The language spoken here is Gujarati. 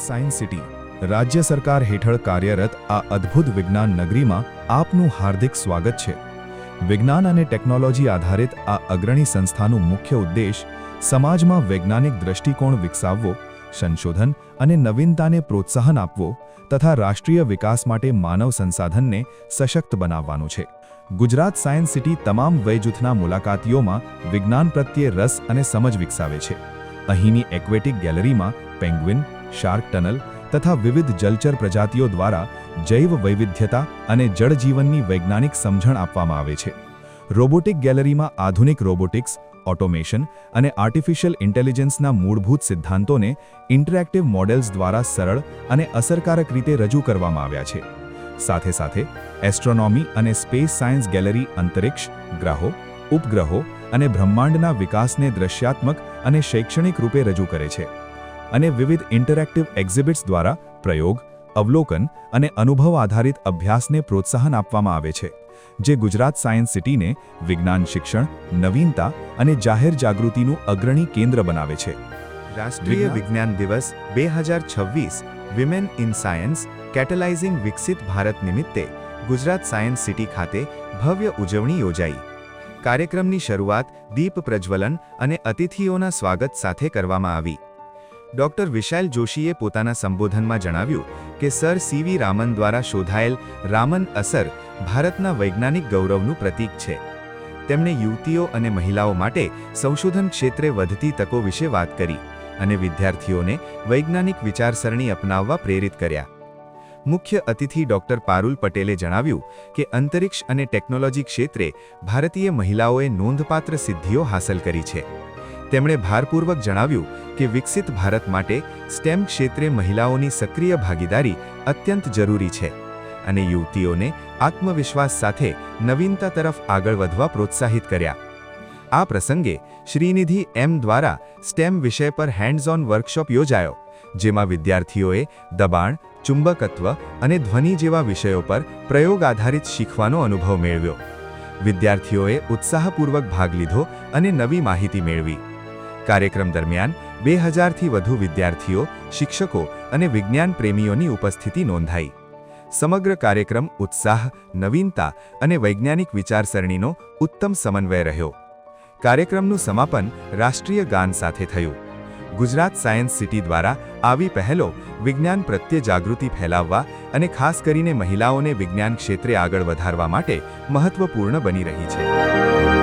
સાયન્સ સિટી રાજ્ય સરકાર હેઠળ કાર્યરત આ અદ્ભુત વિજ્ઞાન નગરીમાં આપનું હાર્દિક સ્વાગત છે। વિજ્ઞાન અને ટેકનોલોજી આધારિત આ અગ્રણી સંસ્થાનું મુખ્ય ઉદ્દેશ સમાજમાં વૈજ્ઞાનિક દૃષ્ટિકોણ વિકસાવવો, સંશોધન અને નવીનતાને પ્રોત્સાહન આપવો તથા રાષ્ટ્રીય વિકાસ માટે માનવ સંસાધનને સશક્ત બનાવવાનું છે। ગુજરાત સાયન્સ સિટી તમામ વયજૂથના મુલાકાતીઓમાં વિજ્ઞાન પ્રત્યે રસ અને સમજ વિકસાવે છે। અહીંની એક્વેટિક ગેલેરીમાં પેંગ્વિન, શાર્ક ટનલ તથા વિવિધ જલચર પ્રજાતિઓ દ્વારા જૈવ વૈવિધ્યતા અને જળજીવનની વૈજ્ઞાનિક સમજણ આપવામાં આવે છે। રોબોટિક ગેલેરીમાં આધુનિક રોબોટિક્સ, ઓટોમેશન અને આર્ટિફિશિયલ ઇન્ટેલિજન્સના મૂળભૂત સિદ્ધાંતોને ઇન્ટરેક્ટિવ મોડેલ્સ દ્વારા સરળ અને અસરકારક રીતે રજૂ કરવામાં આવ્યા છે। સાથે સાથે એસ્ટ્રોનોમી અને સ્પેસ સાયન્સ ગેલેરી અંતરિક્ષ, ગ્રહો, ઉપગ્રહો અને બ્રહ્માંડના વિકાસને દૃશ્યાત્મક અને શૈક્ષણિક રૂપે રજૂ કરે છે અને વિવિધ ઇન્ટરેક્ટિવ એક્ઝિબિટ્સ દ્વારા પ્રયોગ, અવલોકન અને અનુભવ આધારિત અભ્યાસને પ્રોત્સાહન આપવામાં આવે છે, જે ગુજરાત સાયન્સ સિટીને વિજ્ઞાન શિક્ષણ, નવીનતા અને જાહેર જાગૃતિનું અગ્રણી કેન્દ્ર બનાવે છે। રાષ્ટ્રીય વિજ્ઞાન દિવસ 2026 વિમેન ઇન સાયન્સ કેટેલાઇઝિંગ વિકસિત ભારત નિમિત્તે ગુજરાત સાયન્સ સિટી ખાતે ભવ્ય ઉજવણી યોજાઈ। કાર્યક્રમની શરૂઆત દીપ પ્રજ્વલન અને અતિથિઓના સ્વાગત સાથે કરવામાં આવી। ડોક્ટર વિશાલ જોશીએ પોતાના સંબોધનમાં જણાવ્યું કે સર સીવી રામન દ્વારા શોધાયેલ રામન અસર ભારતના વૈજ્ઞાનિક ગૌરવનું પ્રતીક છે। તેમણે યુવતીઓ અને મહિલાઓ માટે સંશોધન ક્ષેત્રે વધતી તકો વિશે વાત કરી અને વિદ્યાર્થીઓને વૈજ્ઞાનિક વિચારસરણી અપનાવવા પ્રેરિત કર્યા। મુખ્ય અતિથિ ડોક્ટર પારુલ પટેલે જણાવ્યું કે અંતરિક્ષ અને ટેકનોલોજી ક્ષેત્રે ભારતીય મહિલાઓએ નોંધપાત્ર સિદ્ધિઓ હાંસલ કરી છે। તેમણે ભારપૂર્વક જણાવ્યું કે વિકસિત ભારત માટે સ્ટેમ ક્ષેત્રે મહિલાઓની સક્રિય ભાગીદારી અત્યંત જરૂરી છે અને યુવતીઓને આત્મવિશ્વાસ સાથે નવીનતા તરફ આગળ વધવા પ્રોત્સાહિત કર્યા। આ પ્રસંગે શ્રીનિધિ એમ દ્વારા સ્ટેમ વિષય પર હેન્ડ્સ ઓન વર્કશોપ યોજાયો, જેમાં વિદ્યાર્થીઓએ દબાણ, ચુંબકત્વ અને ધ્વનિ જેવા વિષયો પર પ્રયોગ આધારિત શીખવાનો અનુભવ મેળવ્યો। વિદ્યાર્થીઓએ ઉત્સાહપૂર્વક ભાગ લીધો અને નવી માહિતી મેળવી। કાર્યક્રમ દરમિયાન 2000થી વધુ વિદ્યાર્થીઓ, શિક્ષકો અને વિજ્ઞાન પ્રેમીઓની ઉપસ્થિતિ નોંધાઈ। સમગ્ર કાર્યક્રમ ઉત્સાહ, નવીનતા અને વૈજ્ઞાનિક વિચારસરણીનો ઉત્તમ સમન્વય રહ્યો। કાર્યક્રમનું સમાપન રાષ્ટ્રીય ગાન સાથે થયું। ગુજરાત સાયન્સ સિટી દ્વારા આવી પહેલો વિજ્ઞાન પ્રત્યે જાગૃતિ ફેલાવવા અને ખાસ કરીને મહિલાઓને વિજ્ઞાન ક્ષેત્રે આગળ વધારવા માટે મહત્વપૂર્ણ બની રહી છે।